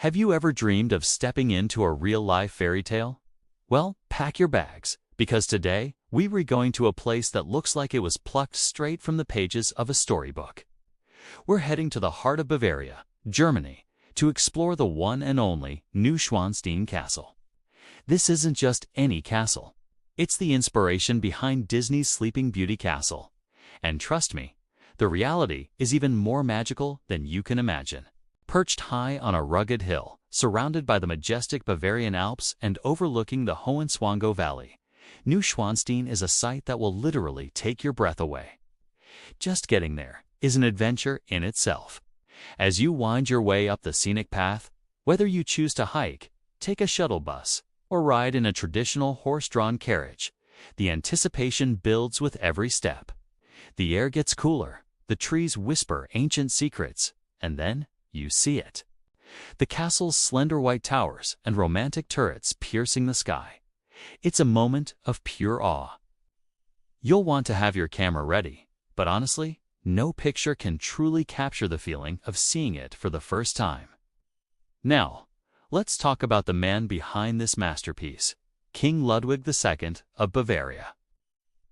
Have you ever dreamed of stepping into a real-life fairy tale? Well, pack your bags, because today we're going to a place that looks like it was plucked straight from the pages of a storybook. We're heading to the heart of Bavaria, Germany, to explore the one and only Neuschwanstein Castle. This isn't just any castle. It's the inspiration behind Disney's Sleeping Beauty Castle. And trust me, the reality is even more magical than you can imagine. Perched high on a rugged hill, surrounded by the majestic Bavarian Alps and overlooking the Hohenschwangau Valley, Neuschwanstein is a sight that will literally take your breath away. Just getting there is an adventure in itself. As you wind your way up the scenic path, whether you choose to hike, take a shuttle bus, or ride in a traditional horse-drawn carriage, the anticipation builds with every step. The air gets cooler, the trees whisper ancient secrets, and then you see it. The castle's slender white towers and romantic turrets piercing the sky. It's a moment of pure awe. You'll want to have your camera ready, but honestly, no picture can truly capture the feeling of seeing it for the first time. Now, let's talk about the man behind this masterpiece, King Ludwig II of Bavaria.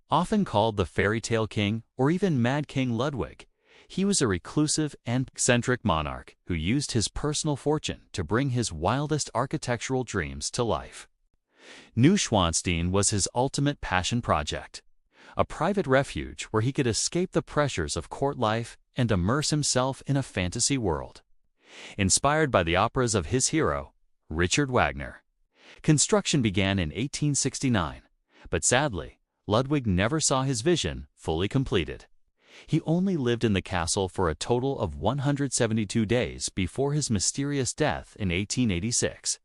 Often called the Fairytale King or even Mad King Ludwig, he was a reclusive and eccentric monarch who used his personal fortune to bring his wildest architectural dreams to life. Neuschwanstein was his ultimate passion project, a private refuge where he could escape the pressures of court life and immerse himself in a fantasy world. Inspired by the operas of his hero, Richard Wagner. Construction began in 1869, but sadly, Ludwig never saw his vision fully completed. He only lived in the castle for a total of 172 days before his mysterious death in 1886.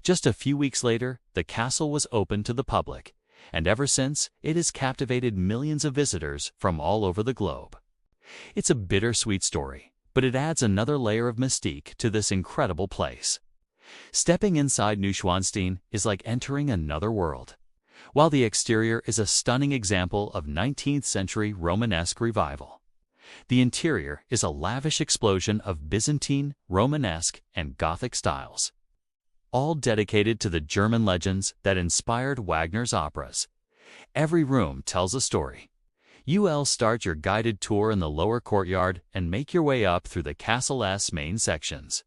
Just a few weeks later, the castle was opened to the public, and ever since, it has captivated millions of visitors from all over the globe. It's a bittersweet story, but it adds another layer of mystique to this incredible place. Stepping inside Neuschwanstein is like entering another world. While the exterior is a stunning example of 19th-century Romanesque revival, the interior is a lavish explosion of Byzantine, Romanesque, and Gothic styles, all dedicated to the German legends that inspired Wagner's operas. Every room tells a story. You'll start your guided tour in the lower courtyard and make your way up through the castle's main sections.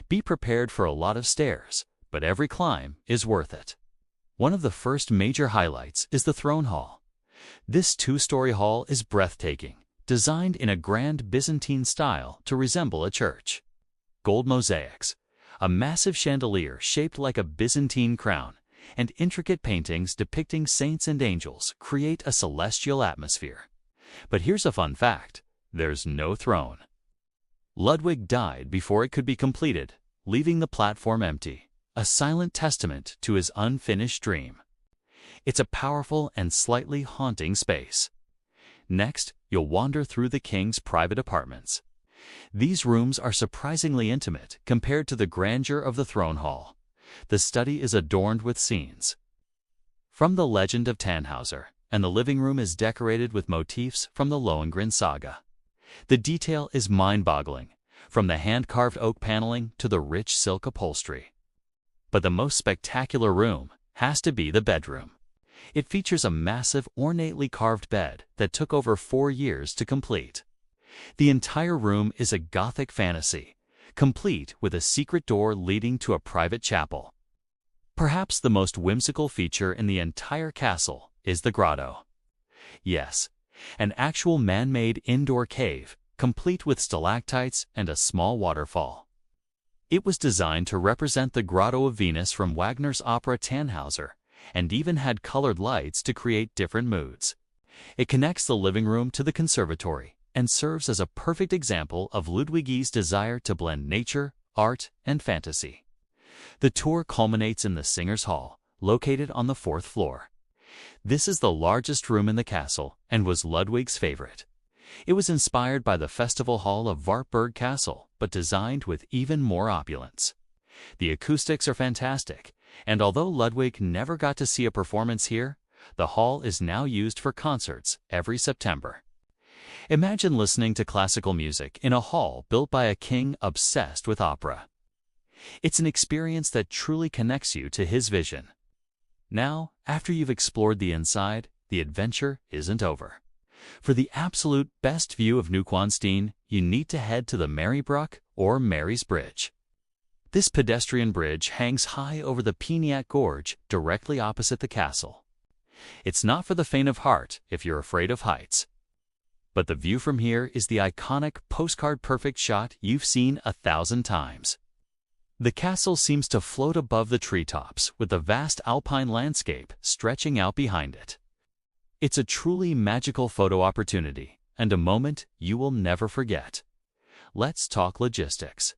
Be prepared for a lot of stairs, but every climb is worth it. One of the first major highlights is the throne hall. This two-story hall is breathtaking, designed in a grand Byzantine style to resemble a church. Gold mosaics, a massive chandelier shaped like a Byzantine crown, and intricate paintings depicting saints and angels create a celestial atmosphere. But here's a fun fact: there's no throne. Ludwig died before it could be completed, leaving the platform empty, a silent testament to his unfinished dream. It's a powerful and slightly haunting space. Next, you'll wander through the king's private apartments. These rooms are surprisingly intimate compared to the grandeur of the throne hall. The study is adorned with scenes from the Legend of Tannhauser, and the living room is decorated with motifs from the Lohengrin saga. The detail is mind-boggling, from the hand-carved oak paneling to the rich silk upholstery. But the most spectacular room has to be the bedroom. It features a massive, ornately carved bed that took over 4 years to complete. The entire room is a Gothic fantasy, complete with a secret door leading to a private chapel. Perhaps the most whimsical feature in the entire castle is the grotto. Yes, an actual man-made indoor cave, complete with stalactites and a small waterfall. It was designed to represent the Grotto of Venus from Wagner's opera Tannhauser, and even had colored lights to create different moods. It connects the living room to the conservatory and serves as a perfect example of Ludwig's desire to blend nature, art, and fantasy. The tour culminates in the Singers' Hall, located on the 4th floor. This is the largest room in the castle and was Ludwig's favorite. It was inspired by the festival hall of Wartburg Castle, but designed with even more opulence. The acoustics are fantastic, and although Ludwig never got to see a performance here, the hall is now used for concerts every September. Imagine listening to classical music in a hall built by a king obsessed with opera. It's an experience that truly connects you to his vision. Now, after you've explored the inside, the adventure isn't over. For the absolute best view of Neuschwanstein, you need to head to the Marybrook or Mary's Bridge. This pedestrian bridge hangs high over the Peniac Gorge, directly opposite the castle. It's not for the faint of heart if you're afraid of heights. But the view from here is the iconic postcard-perfect shot you've seen 1,000 times. The castle seems to float above the treetops, with the vast alpine landscape stretching out behind it. It's a truly magical photo opportunity, and a moment you will never forget. Let's talk logistics.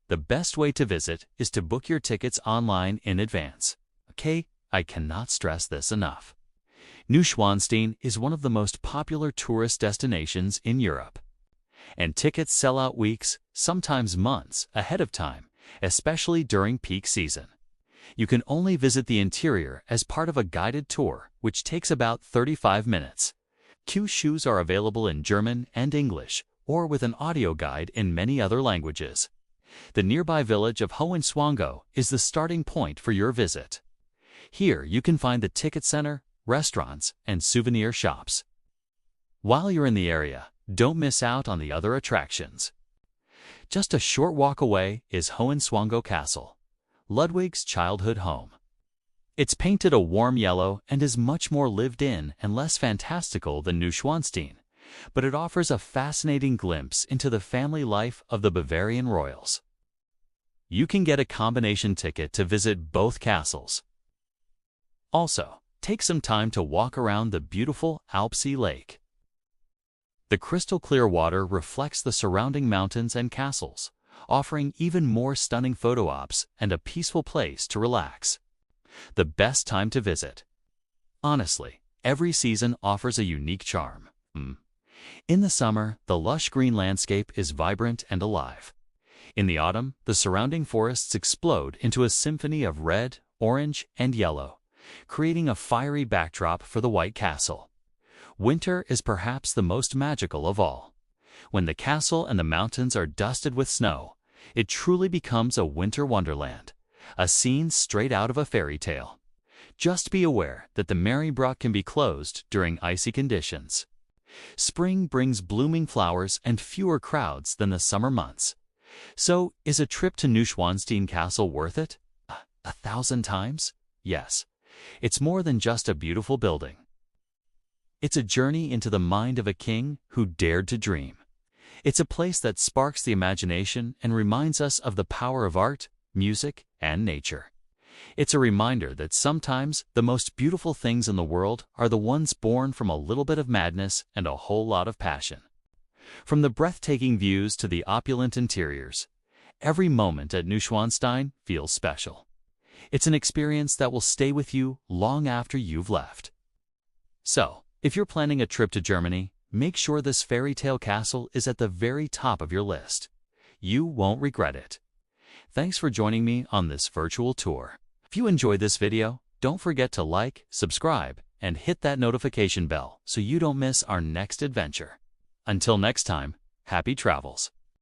The best way to visit is to book your tickets online in advance. Okay, I cannot stress this enough. Neuschwanstein is one of the most popular tourist destinations in Europe. And tickets sell out weeks, sometimes months, ahead of time, especially during peak season. You can only visit the interior as part of a guided tour, which takes about 35 minutes. Shoes are available in German and English, or with an audio guide in many other languages. The nearby village of Hohenschwangau is the starting point for your visit. Here you can find the ticket center, restaurants, and souvenir shops. While you're in the area, don't miss out on the other attractions. Just a short walk away is Hohenschwangau Castle, Ludwig's childhood home. It's painted a warm yellow and is much more lived in and less fantastical than Neuschwanstein, but it offers a fascinating glimpse into the family life of the Bavarian royals. You can get a combination ticket to visit both castles. Also, take some time to walk around the beautiful Alpsee Lake. The crystal-clear water reflects the surrounding mountains and castles, offering even more stunning photo ops and a peaceful place to relax. The best time to visit. Honestly, every season offers a unique charm. In the summer, the lush green landscape is vibrant and alive. In the autumn, the surrounding forests explode into a symphony of red, orange, and yellow, creating a fiery backdrop for the White Castle. Winter is perhaps the most magical of all. When the castle and the mountains are dusted with snow, it truly becomes a winter wonderland, a scene straight out of a fairy tale. Just be aware that the Marybrook can be closed during icy conditions. Spring brings blooming flowers and fewer crowds than the summer months. So, is a trip to Neuschwanstein Castle worth it? 1,000 times? Yes. It's more than just a beautiful building. It's a journey into the mind of a king who dared to dream. It's a place that sparks the imagination and reminds us of the power of art, music, and nature. It's a reminder that sometimes the most beautiful things in the world are the ones born from a little bit of madness and a whole lot of passion. From the breathtaking views to the opulent interiors, every moment at Neuschwanstein feels special. It's an experience that will stay with you long after you've left. So, if you're planning a trip to Germany, make sure this fairytale castle is at the very top of your list. You won't regret it. Thanks for joining me on this virtual tour. If you enjoyed this video, don't forget to like, subscribe, and hit that notification bell so you don't miss our next adventure. Until next time, happy travels!